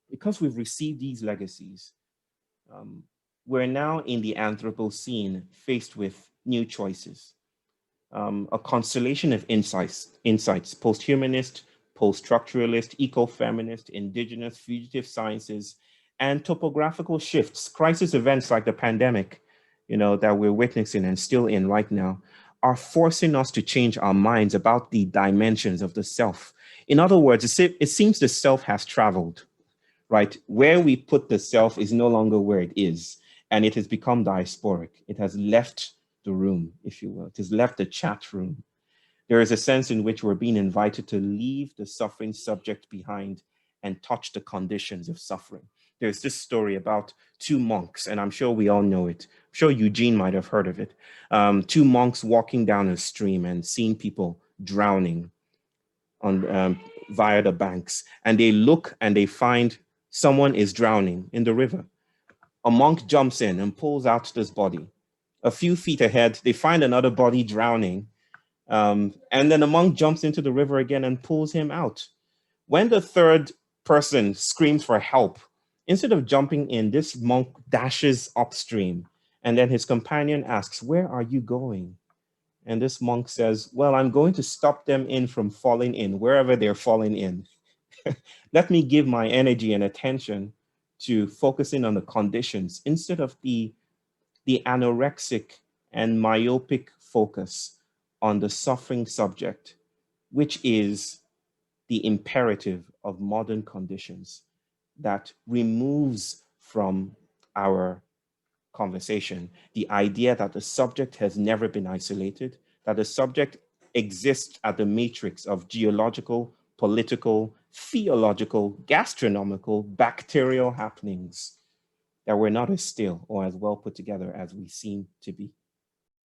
because we've received these legacies, we're now in the Anthropocene faced with new choices. A constellation of insights, post-humanist, post-structuralist, ecofeminist, indigenous, fugitive sciences, and topographical shifts, crisis events like the pandemic, that we're witnessing and still in right now, are forcing us to change our minds about the dimensions of the self. In other words, it seems the self has traveled, right? Where we put the self is no longer where it is, and it has become diasporic. It has left the room, if you will. It has left the chat room. There is a sense in which we're being invited to leave the suffering subject behind and touch the conditions of suffering. There's this story about two monks, and I'm sure we all know it. I'm sure Eugene might have heard of it. Two monks walking down a stream and seeing people drowning on via the banks, and they look and they find someone is drowning in the river. A monk jumps in and pulls out this body. A few feet ahead, they find another body drowning, and then the monk jumps into the river again and pulls him out. When the third person screams for help, instead of jumping in, this monk dashes upstream, and then his companion asks, "Where are you going?" And this monk says, "Well, I'm going to stop them in from falling in, wherever they're falling in. Let me give my energy and attention to focusing on the conditions instead of the anorexic and myopic focus on the suffering subject, which is the imperative of modern conditions that removes from our conversation the idea that the subject has never been isolated, that the subject exists at the matrix of geological, political, theological, gastronomical, bacterial happenings, that we're not as still or as well put together as we seem to be."